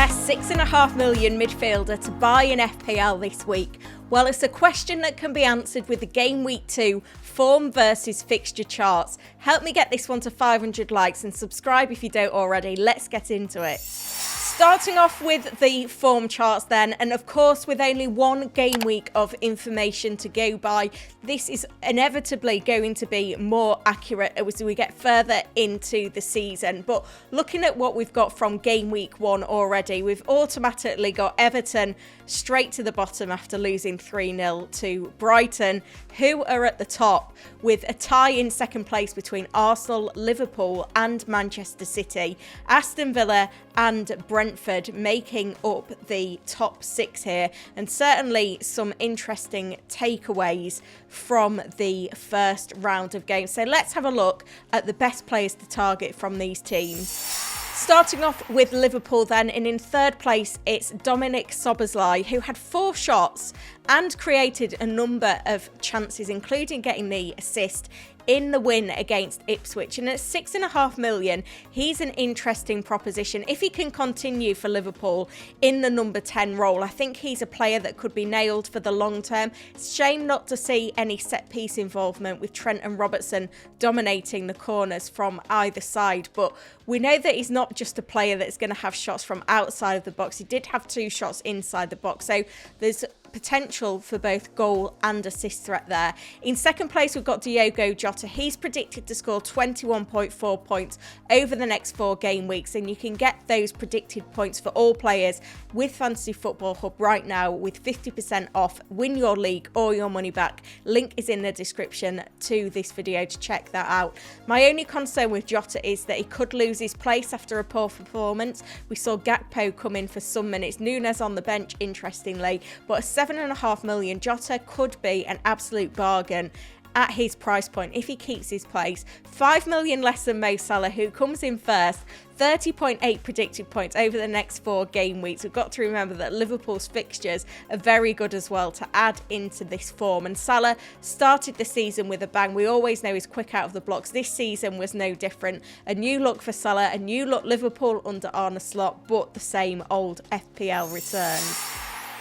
best £6.5 million midfielder to buy in FPL this week? Well, it's a question that can be answered with the Game Week 2 form versus fixture charts. Help me get this one to 500 likes and subscribe if you don't already. Let's get into it. Starting off with the form charts then, and of course with only one game week of information to go by, this is inevitably going to be more accurate as we get further into the season. But looking at what we've got from game week 1 already, we've automatically got Everton straight to the bottom after losing 3-0 to Brighton, who are at the top with a tie in second place between Arsenal, Liverpool and Manchester City. Aston Villa and Brentford making up the top 6 here, and certainly some interesting takeaways from the first round of games. So let's have a look at the best players to target from these teams. Starting off with Liverpool then, and in third place it's Dominic Szoboszlai, who had 4 shots and created a number of chances, including getting the assist in the win against Ipswich. And at £6.5 million, he's an interesting proposition. If he can continue for Liverpool in the number 10 role, I think he's a player that could be nailed for the long term. It's a shame not to see any set piece involvement with Trent and Robertson dominating the corners from either side. But we know that he's not just a player that's going to have shots from outside of the box. He did have 2 shots inside the box, so there's potential for both goal and assist threat there. In second place, we've got Diogo Jota. He's predicted to score 21.4 points over the next 4 game weeks, and you can get those predicted points for all players with Fantasy Football Hub right now with 50% off. Win your league or your money back. Link is in the description to this video to check that out. My only concern with Jota is that he could lose his place after a poor performance. We saw Gakpo come in for some minutes, Nunes on the bench, interestingly, but a £7.5 million, Jota could be an absolute bargain at his price point if he keeps his place. £5 million less than Mo Salah, who comes in first, 30.8 predicted points over the next 4 game weeks. We've got to remember that Liverpool's fixtures are very good as well to add into this form, and Salah started the season with a bang. We always know he's quick out of the blocks. This season was no different. A new look for Salah, a new look Liverpool under Arne Slot, but the same old FPL returns.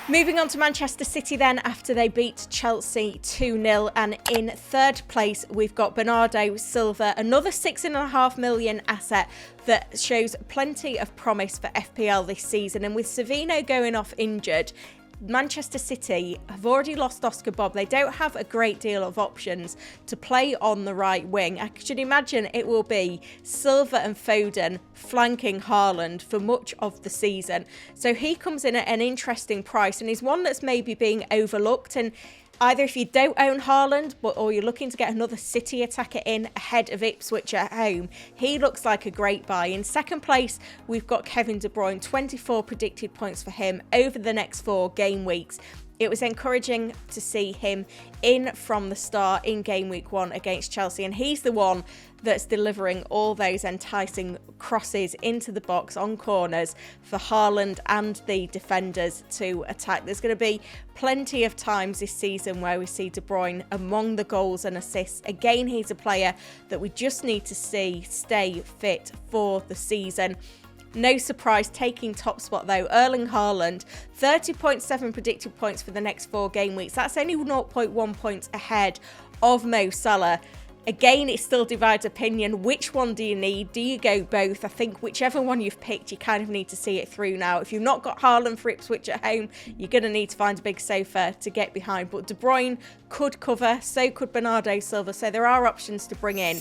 Moving on to Manchester City then, after they beat Chelsea 2-0, and in third place we've got Bernardo, Silva, another £6.5 million asset that shows plenty of promise for FPL this season. And with Savino going off injured, Manchester City have already lost Oscar Bob. They don't have a great deal of options to play on the right wing. I should imagine it will be Silva and Foden flanking Haaland for much of the season. So he comes in at an interesting price, and he's one that's maybe being overlooked. And either if you don't own Haaland, or you're looking to get another City attacker in ahead of Ipswich at home, he looks like a great buy. In second place, we've got Kevin De Bruyne, 24 predicted points for him over the next 4 game weeks. It was encouraging to see him in from the start in game week 1 against Chelsea, and he's the one that's delivering all those enticing crosses into the box on corners for Haaland and the defenders to attack. There's going to be plenty of times this season where we see De Bruyne among the goals and assists. Again, he's a player that we just need to see stay fit for the season. No surprise, taking top spot though, Erling Haaland, 30.7 predicted points for the next 4 game weeks. That's only 0.1 points ahead of Mo Salah. Again, it still divides opinion. Which one do you need? Do you go both? I think whichever one you've picked, you kind of need to see it through now. If you've not got Haaland for Ipswich at home, you're going to need to find a big sofa to get behind. But De Bruyne could cover, so could Bernardo Silva. So there are options to bring in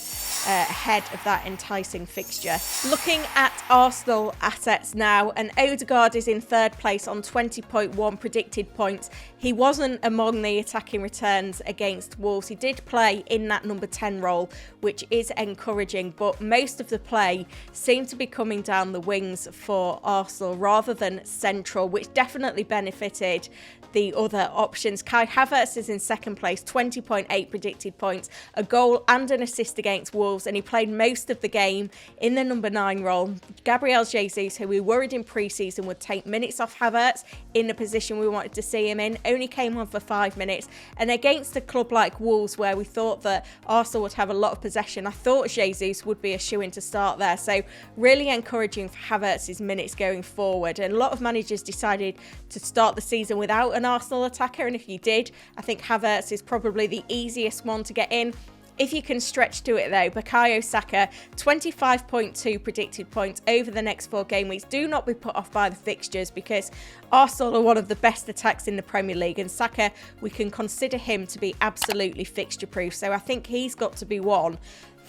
ahead of that enticing fixture. Looking at Arsenal assets now, and Odegaard is in third place on 20.1 predicted points. He wasn't among the attacking returns against Wolves. He did play in that number 10 role, which is encouraging, but most of the play seemed to be coming down the wings for Arsenal rather than central, which definitely benefited the other options. Kai Havertz is in second place, 20.8 predicted points, a goal and an assist against Wolves, and he played most of the game in the number 9 role. Gabriel Jesus, who we worried in pre-season would take minutes off Havertz in the position we wanted to see him in, only came on for 5 minutes, and against a club like Wolves, where we thought that Arsenal Arsenal would have a lot of possession. I thought Jesus would be a shoo-in to start there. So really encouraging for Havertz's minutes going forward. And a lot of managers decided to start the season without an Arsenal attacker. And if you did, I think Havertz is probably the easiest one to get in. If you can stretch to it though, Bukayo Saka, 25.2 predicted points over the next 4 game weeks. Do not be put off by the fixtures because Arsenal are one of the best attacks in the Premier League, and Saka, we can consider him to be absolutely fixture proof. So I think he's got to be one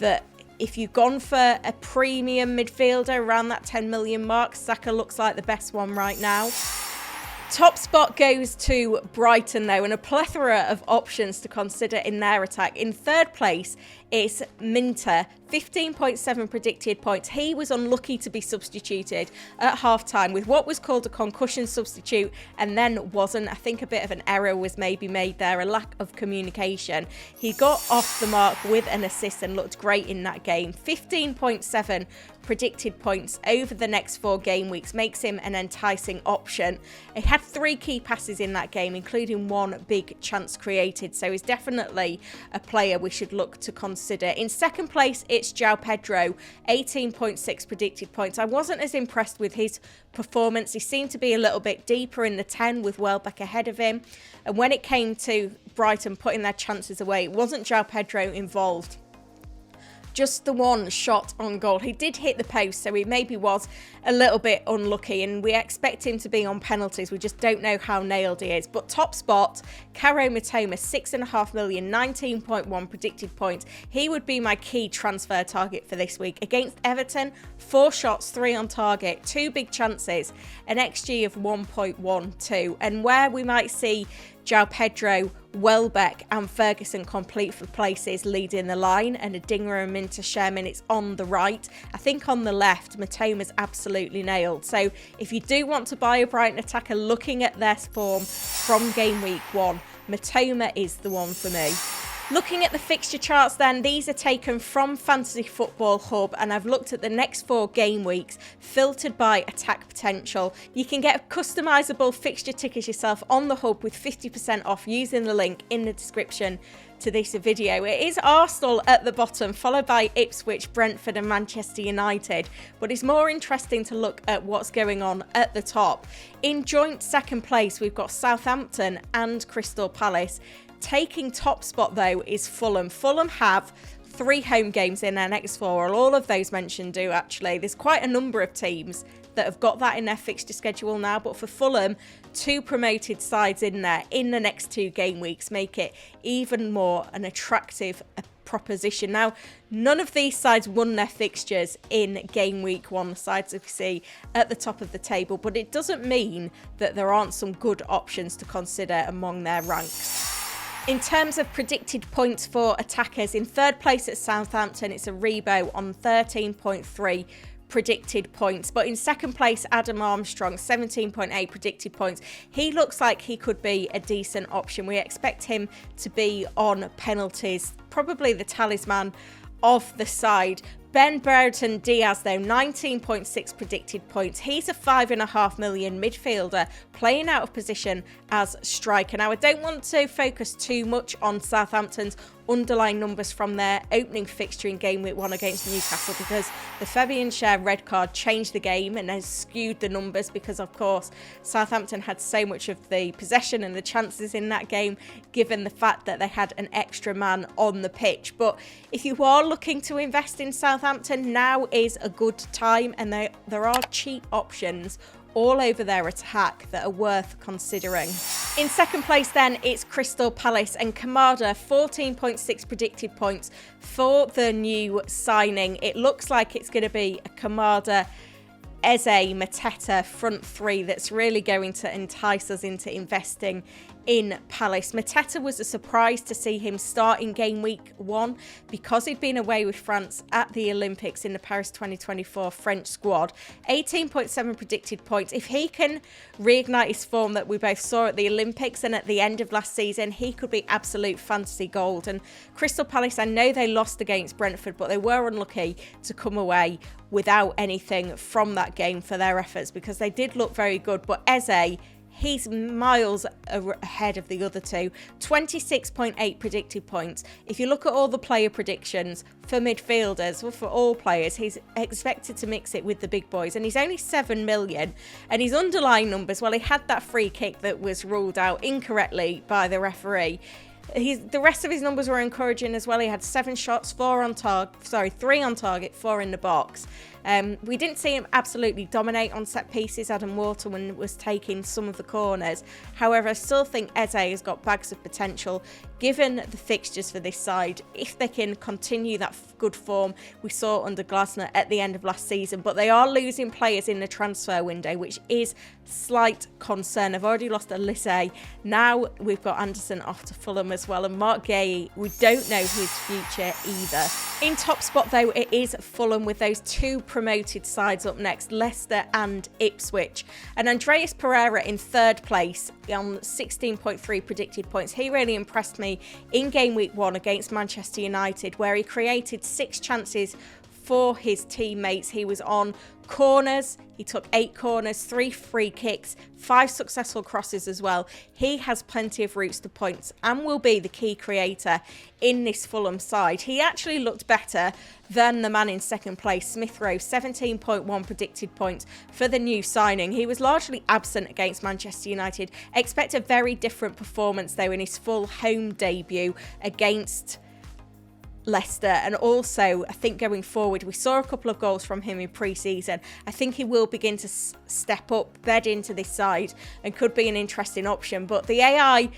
that, if you've gone for a premium midfielder around that 10 million mark, Saka looks like the best one right now. Top spot goes to Brighton though, and a plethora of options to consider in their attack. In third place is Minter, 15.7 predicted points. He was unlucky to be substituted at half-time with what was called a concussion substitute and then wasn't. I think a bit of an error was maybe made there, a lack of communication. He got off the mark with an assist and looked great in that game. 15.7 predicted points over the next 4 game weeks makes him an enticing option. He had 3 key passes in that game, including 1 big chance created, so he's definitely a player we should look to consider. In second place, it's João Pedro, 18.6 predicted points. I wasn't as impressed with his performance. He seemed to be a little bit deeper in the 10 with Welbeck ahead of him. And when it came to Brighton putting their chances away, it wasn't João Pedro involved. Just the 1 shot on goal. He did hit the post, so he maybe was a little bit unlucky, and we expect him to be on penalties. We just don't know how nailed he is. But top spot, Kaoru Mitoma, 6.5 million, 19.1 predicted points. He would be my key transfer target for this week. Against Everton, 4 shots, 3 on target, 2 big chances, an XG of 1.12. And where we might see João Pedro, Welbeck and Ferguson complete for places leading the line, and a Dinger and Minter share minutes on the right. I think on the left, Mitoma's absolutely nailed. So if you do want to buy a Brighton attacker looking at their form from game week 1, Mitoma is the one for me. Looking at the fixture charts then, these are taken from Fantasy Football Hub, and I've looked at the next 4 game weeks filtered by attack potential. You can get customisable fixture tickets yourself on the Hub with 50% off using the link in the description to this video. It is Arsenal at the bottom, followed by Ipswich, Brentford and Manchester United, but it's more interesting to look at what's going on at the top. In joint second place, we've got Southampton and Crystal Palace. Taking top spot though is Fulham. Fulham have 3 home games in their next 4. All of those mentioned do actually. There's quite a number of teams that have got that in their fixture schedule now, but for Fulham, 2 promoted sides in there in the next 2 game weeks make it even more an attractive proposition. Now, none of these sides won their fixtures in game week 1, the sides that we see at the top of the table, but it doesn't mean that there aren't some good options to consider among their ranks. In terms of predicted points for attackers, in third place at Southampton, it's a Rebo on 13.3 predicted points. But in second place, Adam Armstrong, 17.8 predicted points. He looks like he could be a decent option. We expect him to be on penalties, probably the talisman of the side. Ben Brereton Diaz, though, 19.6 predicted points. He's a 5.5 million midfielder playing out of position as striker. Now, I don't want to focus too much on Southampton's underlying numbers from their opening fixture in game week 1 against Newcastle, because the Fabian Schär red card changed the game and has skewed the numbers, because of course Southampton had so much of the possession and the chances in that game, given the fact that they had an extra man on the pitch. But if you are looking to invest in Southampton, now is a good time, and there are cheap options all over their attack that are worth considering. In second place then, it's Crystal Palace and Kamada, 14.6 predicted points for the new signing. It looks like it's going to be a Kamada, Eze, Mateta front 3 that's really going to entice us into investing in Palace. Mateta was a surprise to see him start in game week 1 because he'd been away with France at the Olympics in the Paris 2024 French squad. 18.7 predicted points. If he can reignite his form that we both saw at the Olympics and at the end of last season, he could be absolute fantasy gold. And Crystal Palace, I know they lost against Brentford, but they were unlucky to come away without anything from that game for their efforts, because they did look very good. But Eze, he's miles ahead of the other two. 26.8 predicted points. If you look at all the player predictions for midfielders, or for all players, he's expected to mix it with the big boys, and he's only 7 million. And his underlying numbers, well, he had that free kick that was ruled out incorrectly by the referee. The rest of his numbers were encouraging as well. He had 7 shots, 3 on target, 4 in the box. We didn't see him absolutely dominate on set pieces. Adam Waterman was taking some of the corners. However, I still think Eze has got bags of potential given the fixtures for this side, if they can continue that good form we saw under Glasner at the end of last season. But they are losing players in the transfer window, which is slight concern. I've already lost Elise. Now we've got Anderson off to Fulham as well, and Mark Gay, we don't know his future either. In top spot though, it is Fulham, with those 2 promoted sides up next, Leicester and Ipswich. And Andreas Pereira in 3rd place on 16.3 predicted points. He really impressed me in game week 1 against Manchester United, where he created 6 chances for his teammates. He was on corners. He took 8 corners, 3 free kicks, 5 successful crosses as well. He has plenty of routes to points and will be the key creator in this Fulham side. He actually looked better than the man in 2nd place, Smith Rowe, 17.1 predicted points for the new signing. He was largely absent against Manchester United. Expect a very different performance though in his full home debut against Leicester. And also, I think going forward, we saw a couple of goals from him in pre-season. I think he will begin to step up, bed into this side, and could be an interesting option. But the AI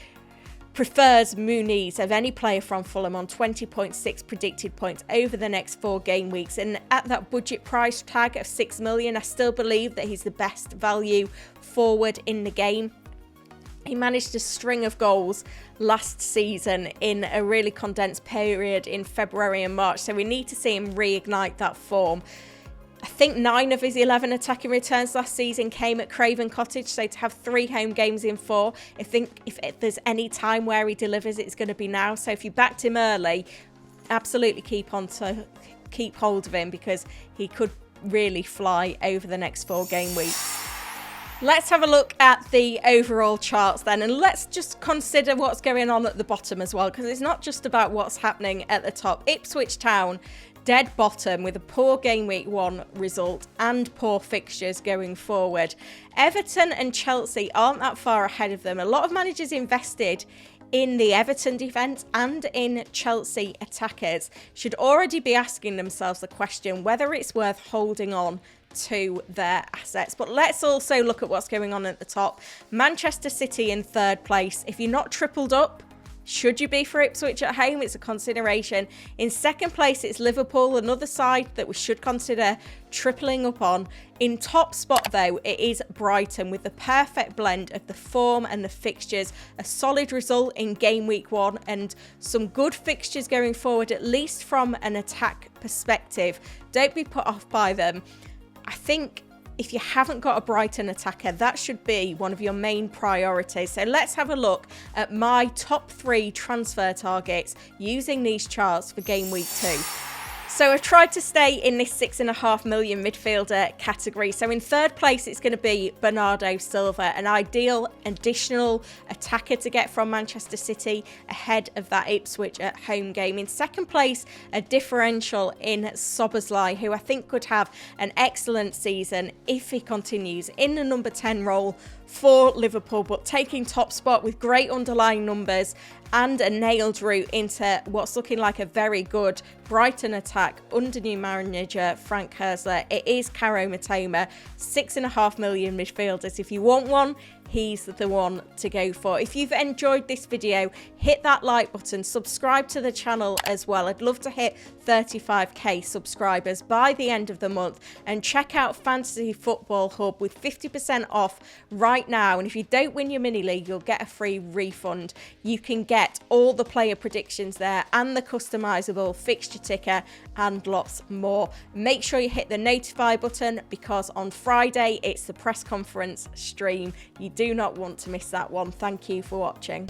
prefers Muniz of any player from Fulham on 20.6 predicted points over the next 4 game weeks. And at that budget price tag of 6 million, I still believe that he's the best value forward in the game. He managed a string of goals last season in a really condensed period in February and March, so we need to see him reignite that form. I think 9 of his 11 attacking returns last season came at Craven Cottage, so to have 3 home games in 4, I think if there's any time where he delivers, it's going to be now. So if you backed him early, absolutely keep hold of him, because he could really fly over the next 4 game weeks. Let's have a look at the overall charts then, and let's just consider what's going on at the bottom as well, because it's not just about what's happening at the top. Ipswich Town, dead bottom with a poor game week 1 result and poor fixtures going forward. Everton and Chelsea aren't that far ahead of them. A lot of managers invested in the Everton defence and in Chelsea attackers should already be asking themselves the question whether it's worth holding on to their assets. But let's also look at what's going on at the top. Manchester City in 3rd place. If you're not tripled up, should you be for Ipswich at home? It's a consideration. In 2nd place, it's Liverpool, another side that we should consider tripling up on. In top spot though, it is Brighton, with the perfect blend of the form and the fixtures. A solid result in game week 1 and some good fixtures going forward, at least from an attack perspective. Don't be put off by them. I think if you haven't got a Brighton attacker, that should be one of your main priorities. So let's have a look at my top 3 transfer targets using these charts for game week 2. So I've tried to stay in this 6.5 million midfielder category. So in 3rd place, it's going to be Bernardo Silva, an ideal additional attacker to get from Manchester City ahead of that Ipswich at home game. In 2nd place, a differential in Szoboszlai, who I think could have an excellent season if he continues in the number 10 role for Liverpool, but taking top spot with great underlying numbers and a nailed route into what's looking like a very good Brighton attack under new manager Frank Hersler. It is Kaoru Mitoma, 6.5 million midfielders. If you want one, he's the one to go for. If you've enjoyed this video, hit that like button, subscribe to the channel as well. I'd love to hit 35k subscribers by the end of the month, and check out Fantasy Football Hub with 50% off right now. And if you don't win your mini league, you'll get a free refund. You can get all the player predictions there and the customizable fixture ticker and lots more. Make sure you hit the notify button, because on Friday it's the press conference stream. You do not want to miss that one. Thank you for watching.